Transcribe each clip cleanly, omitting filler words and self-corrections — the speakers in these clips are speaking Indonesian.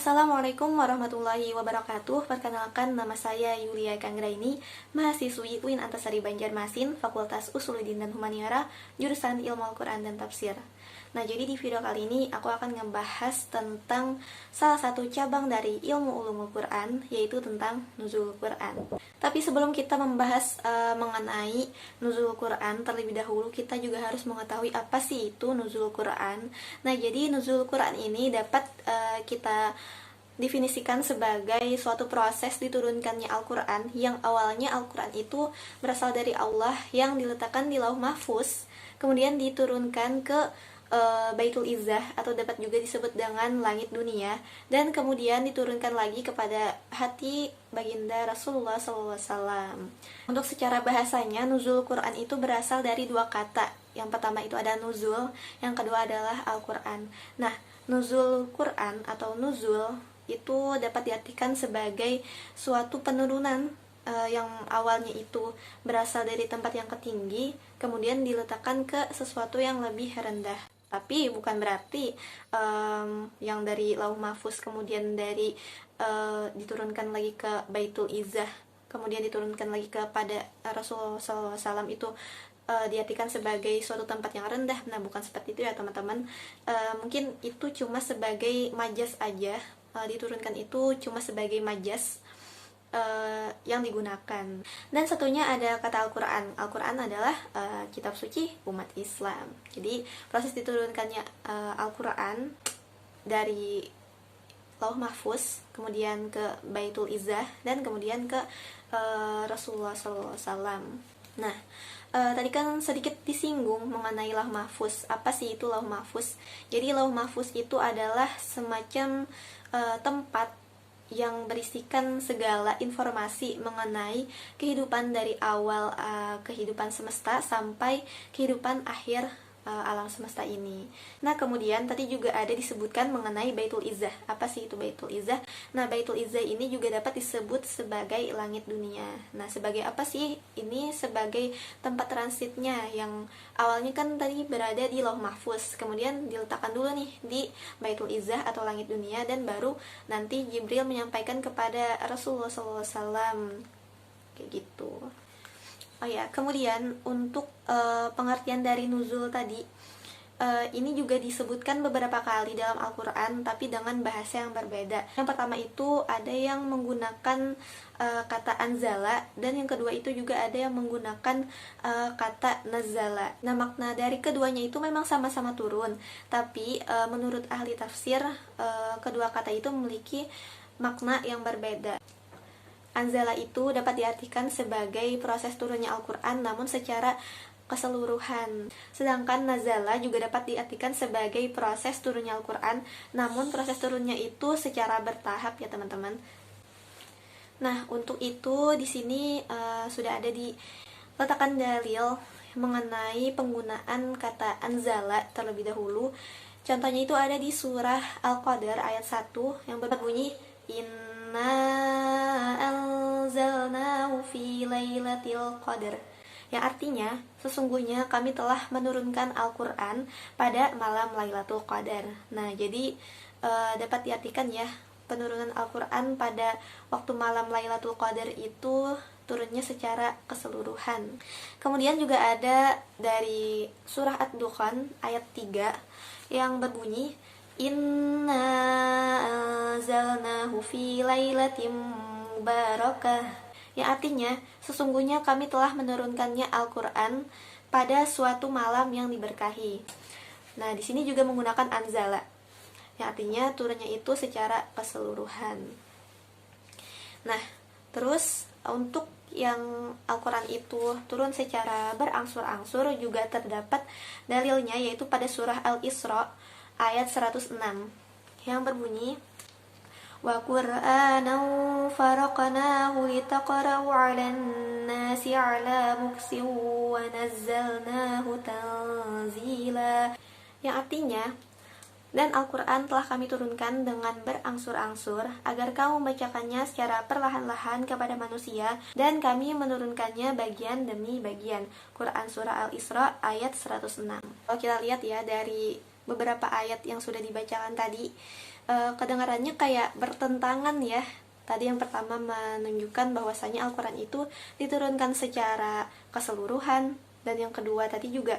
Assalamualaikum warahmatullahi wabarakatuh. Perkenalkan, nama saya Yulia Kanggraini, mahasiswi UIN Antasari Banjarmasin, Fakultas Usuluddin dan Humaniora, jurusan Ilmu Al-Quran dan Tafsir. Nah, jadi di video kali ini aku akan ngebahas tentang salah satu cabang dari ilmu ulumul Quran, yaitu tentang nuzul Quran. Tapi sebelum kita membahas mengenai nuzul Quran, terlebih dahulu kita juga harus mengetahui apa sih itu nuzul Quran. Nah, jadi nuzul Quran ini dapat kita definisikan sebagai suatu proses diturunkannya Al-Quran, yang awalnya Al-Quran itu berasal dari Allah yang diletakkan di Lauh Mahfuz, kemudian diturunkan ke Baitul Izzah atau dapat juga disebut dengan langit dunia, dan kemudian diturunkan lagi kepada hati baginda Rasulullah SAW. Untuk secara bahasanya, nuzul Quran itu berasal dari dua kata. Yang pertama itu ada nuzul, yang kedua adalah Al-Quran. Nah, nuzul Quran atau nuzul itu dapat diartikan sebagai suatu penurunan yang awalnya itu berasal dari tempat yang tinggi, kemudian diletakkan ke sesuatu yang lebih rendah. Tapi bukan berarti yang dari Lauh Mahfuz kemudian diturunkan lagi ke Baitul Izzah, kemudian diturunkan lagi kepada Rasulullah SAW itu diartikan sebagai suatu tempat yang rendah. Nah, bukan seperti itu ya teman-teman. Mungkin itu cuma sebagai majas aja, diturunkan itu cuma sebagai majas yang digunakan. Dan satunya ada kata Al-Quran. Al-Quran adalah kitab suci umat Islam. Jadi proses diturunkannya Al-Quran dari Lauh Mahfuz, kemudian ke Baitul Izzah, dan kemudian ke Rasulullah SAW. Nah, tadi kan sedikit disinggung mengenai Lauh Mahfuz. Apa sih itu Lauh Mahfuz? Jadi Lauh Mahfuz itu adalah semacam tempat yang berisikan segala informasi mengenai kehidupan dari awal kehidupan semesta sampai kehidupan akhir alam semesta ini. Nah, kemudian tadi juga ada disebutkan mengenai Baitul Izzah. Apa sih itu Baitul Izzah? Nah, Baitul Izzah ini juga dapat disebut sebagai langit dunia. Nah, sebagai apa sih? Ini sebagai tempat transitnya yang awalnya kan tadi berada di Lauh Mahfuz, kemudian diletakkan dulu nih di Baitul Izzah atau langit dunia, dan baru nanti Jibril menyampaikan kepada Rasulullah SAW kayak gitu. Oh ya, kemudian untuk pengertian dari nuzul tadi, ini juga disebutkan beberapa kali dalam Al-Quran, tapi dengan bahasa yang berbeda. Yang pertama itu ada yang menggunakan kata anzala, dan yang kedua itu juga ada yang menggunakan kata nazala. Nah, makna dari keduanya itu memang sama-sama turun, tapi menurut ahli tafsir, kedua kata itu memiliki makna yang berbeda. Anzala itu dapat diartikan sebagai proses turunnya Al-Quran namun secara keseluruhan. Sedangkan nazala juga dapat diartikan sebagai proses turunnya Al-Quran, namun proses turunnya itu secara bertahap ya teman-teman. Nah, untuk itu di sini sudah ada diletakkan dalil mengenai penggunaan kata anzala terlebih dahulu. Contohnya itu ada di surah Al-Qadar ayat 1 yang berbunyi Inna anzalnahu fi lailatul qadar, yang artinya sesungguhnya kami telah menurunkan Al-Quran pada malam Lailatul Qadar. Nah, jadi dapat diartikan ya, penurunan Al-Quran pada waktu malam Lailatul Qadar itu turunnya secara keseluruhan. Kemudian juga ada dari surah Ad-Dukhan ayat 3 yang berbunyi Inna anzalnahu fi lailatin mubarakah, yang artinya sesungguhnya kami telah menurunkannya Al-Quran pada suatu malam yang diberkahi. Nah, di sini juga menggunakan anzala, yang artinya turunnya itu secara keseluruhan. Nah, terus untuk yang Al-Quran itu turun secara berangsur-angsur juga terdapat dalilnya, yaitu pada surah Al-Isra ayat 106 yang berbunyi wa qur'anan faraqnahu litaqra'u 'alan nasi 'ala muksin wa nazzalnahu tanzila, yang artinya dan Al-Quran telah kami turunkan dengan berangsur-angsur agar kamu membacakannya secara perlahan-lahan kepada manusia, dan kami menurunkannya bagian demi bagian. Quran Surah Al-Isra ayat 106. Kalau kita lihat ya dari beberapa ayat yang sudah dibacakan tadi, kedengarannya kayak bertentangan ya. Tadi yang pertama menunjukkan bahwasanya Al-Quran itu diturunkan secara keseluruhan, dan yang kedua tadi juga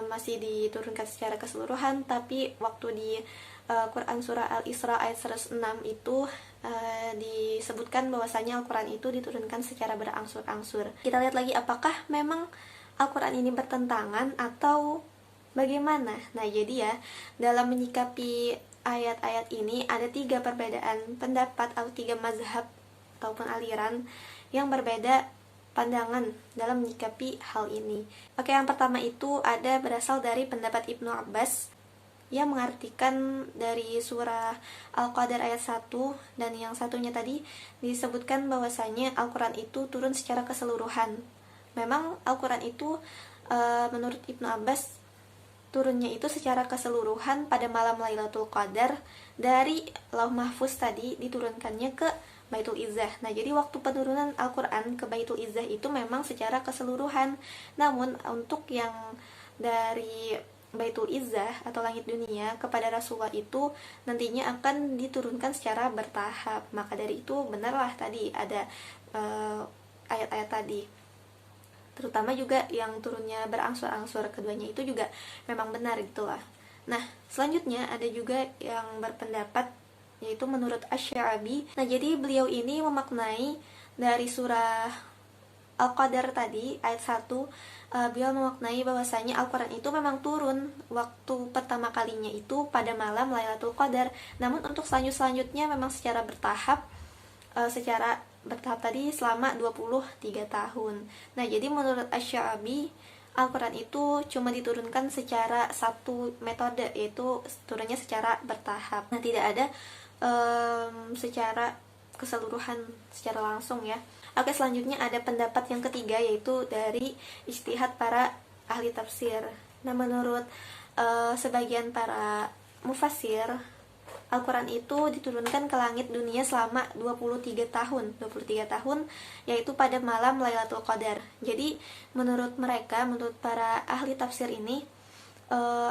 masih diturunkan secara keseluruhan, tapi waktu di Quran surah Al-Isra ayat 106 itu disebutkan bahwasanya Al-Quran itu diturunkan secara berangsur-angsur. Kita lihat lagi apakah memang Al-Quran ini bertentangan atau bagaimana. Nah, jadi ya, dalam menyikapi ayat-ayat ini ada 3 perbedaan pendapat atau 3 mazhab ataupun aliran yang berbeda pandangan dalam menyikapi hal ini. Oke, yang pertama itu ada berasal dari pendapat Ibnu Abbas yang mengartikan dari surah Al-Qadar ayat 1, dan yang satunya tadi disebutkan bahwasanya Al-Quran itu turun secara keseluruhan. Memang Al-Quran itu menurut Ibnu Abbas turunnya itu secara keseluruhan pada malam Lailatul Qadar, dari Lauh Mahfuz tadi diturunkannya ke Baitul Izzah. Nah, jadi waktu penurunan Al-Quran ke Baitul Izzah itu memang secara keseluruhan. Namun untuk yang dari Baitul Izzah atau langit dunia kepada Rasulullah itu nantinya akan diturunkan secara bertahap. Maka dari itu benarlah tadi ada ayat-ayat tadi, terutama juga yang turunnya berangsur-angsur, keduanya itu juga memang benar gitulah. Nah, selanjutnya ada juga yang berpendapat yaitu menurut Asy-Sya'bi. Nah, jadi beliau ini memaknai dari surah Al-Qadar tadi ayat 1, beliau memaknai bahwasanya Al-Quran itu memang turun waktu pertama kalinya itu pada malam Lailatul Qadar. Namun untuk selanjutnya memang secara bertahap, tadi selama 23 tahun. Nah, jadi menurut Asy-Sya'bi, Al-Quran itu cuma diturunkan secara satu metode, yaitu turunnya secara bertahap. Nah, tidak ada secara keseluruhan secara langsung ya. Oke, selanjutnya ada pendapat yang ketiga, yaitu dari ijtihad para ahli tafsir. Nah, menurut sebagian para mufassir, Al-Quran itu diturunkan ke langit dunia selama 23 tahun, yaitu pada malam Lailatul Qadar. Jadi menurut mereka, menurut para ahli tafsir ini,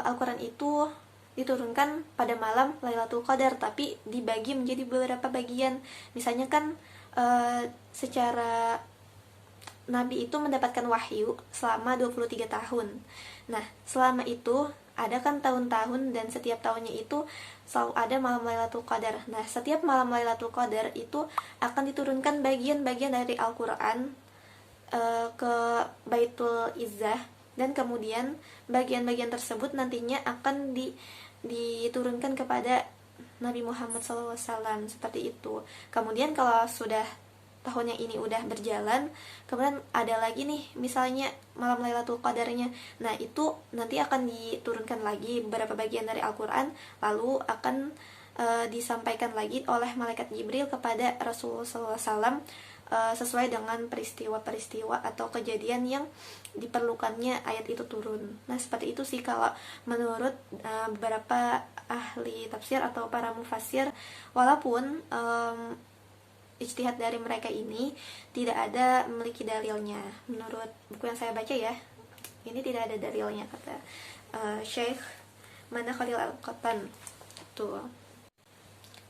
Al-Quran itu diturunkan pada malam Lailatul Qadar, tapi dibagi menjadi beberapa bagian. Misalnya kan secara Nabi itu mendapatkan wahyu selama 23 tahun. Nah, selama itu ada kan tahun-tahun, dan setiap tahunnya itu selalu ada malam Lailatul Qadar. Nah, setiap malam Lailatul Qadar itu akan diturunkan bagian-bagian dari Al-Quran ke Baitul Izzah, dan kemudian bagian-bagian tersebut nantinya akan diturunkan kepada Nabi Muhammad SAW, seperti itu. Kemudian kalau sudah tahun yang ini udah berjalan, kemudian ada lagi nih misalnya malam Lailatul Qadarnya. Nah, itu nanti akan diturunkan lagi beberapa bagian dari Al-Quran, lalu akan disampaikan lagi oleh malaikat Jibril kepada Rasulullah SAW sesuai dengan peristiwa-peristiwa atau kejadian yang diperlukannya ayat itu turun. Nah, seperti itu sih kalau menurut beberapa ahli tafsir atau para mufassir, walaupun ijtihad dari mereka ini tidak ada memiliki dalilnya. Menurut buku yang saya baca ya, ini tidak ada dalilnya, kata Syekh Mana Khalil Al-Qattan. Tuh.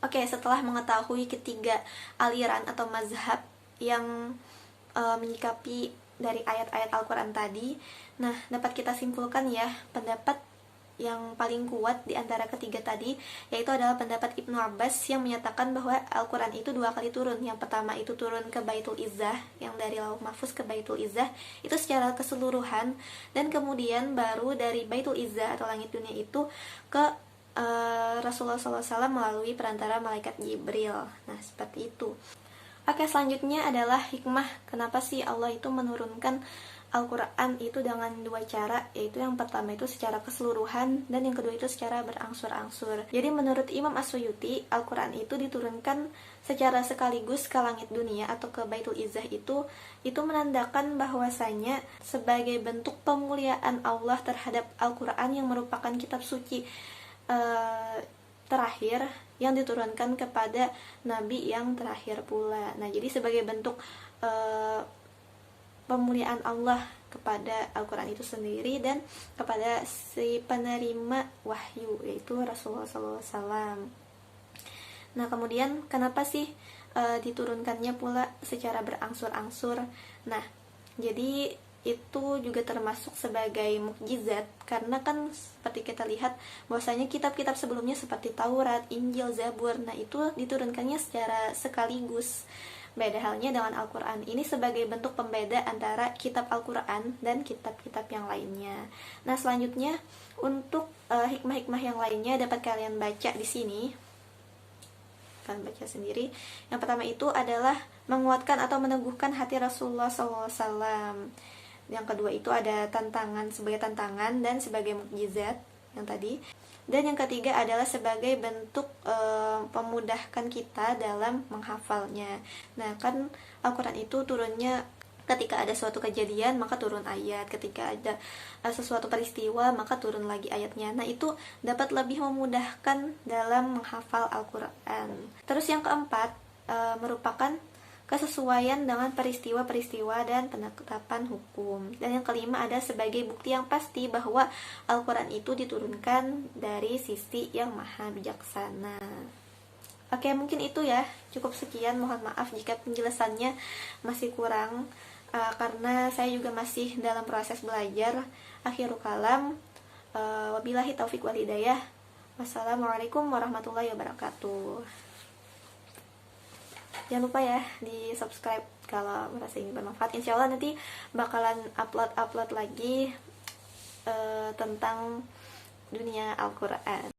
Oke, setelah mengetahui ketiga aliran atau mazhab yang menyikapi dari ayat-ayat Al-Quran tadi, nah dapat kita simpulkan ya, pendapat yang paling kuat di antara ketiga tadi yaitu adalah pendapat Ibnu Abbas yang menyatakan bahwa Al-Quran itu 2 kali turun. Yang pertama itu turun ke Baitul Izzah, yang dari Lauh Mahfuz ke Baitul Izzah itu secara keseluruhan, dan kemudian baru dari Baitul Izzah atau langit dunia itu ke Rasulullah SAW melalui perantara malaikat Jibril. Nah, seperti itu. Oke, selanjutnya adalah hikmah kenapa sih Allah itu menurunkan Al-Quran itu dengan 2 cara, yaitu yang pertama itu secara keseluruhan, dan yang kedua itu secara berangsur-angsur. Jadi menurut Imam As-Suyuti, Al-Quran itu diturunkan secara sekaligus ke langit dunia atau ke Baitul Izzah itu menandakan bahwasanya sebagai bentuk pemuliaan Allah terhadap Al-Quran yang merupakan kitab suci terakhir yang diturunkan kepada Nabi yang terakhir pula. Nah, jadi sebagai bentuk pemuliaan Allah kepada Al-Quran itu sendiri dan kepada si penerima wahyu, yaitu Rasulullah SAW. Nah, kemudian kenapa sih diturunkannya pula secara berangsur-angsur? Nah, jadi itu juga termasuk sebagai mukjizat, karena kan seperti kita lihat bahwasanya kitab-kitab sebelumnya seperti Taurat, Injil, Zabur, nah itu diturunkannya secara sekaligus. Beda halnya dengan Al-Quran, ini sebagai bentuk pembeda antara kitab Al-Quran dan kitab-kitab yang lainnya. Nah, selanjutnya untuk hikmah-hikmah yang lainnya dapat kalian baca di sini, kalian baca sendiri. Yang pertama itu adalah menguatkan atau meneguhkan hati Rasulullah SAW. Yang kedua itu ada tantangan, sebagai tantangan dan sebagai mukjizat yang tadi. Dan yang ketiga adalah sebagai bentuk memudahkan kita dalam menghafalnya. Nah, kan Al-Quran itu turunnya ketika ada suatu kejadian maka turun ayat, ketika ada sesuatu peristiwa maka turun lagi ayatnya. Nah, itu dapat lebih memudahkan dalam menghafal Al-Quran. Terus yang keempat merupakan kesesuaian dengan peristiwa-peristiwa dan penetapan hukum. Dan yang kelima ada sebagai bukti yang pasti bahwa Al-Quran itu diturunkan dari sisi yang maha bijaksana. Oke, mungkin itu ya, cukup sekian. Mohon maaf jika penjelasannya masih kurang, karena saya juga masih dalam proses belajar. Akhirul kalam, wabillahi taufik wal hidayah. Wassalamualaikum warahmatullahi wabarakatuh. Jangan lupa ya di subscribe kalau merasa ini bermanfaat. Insya Allah nanti bakalan upload lagi tentang dunia Al-Quran.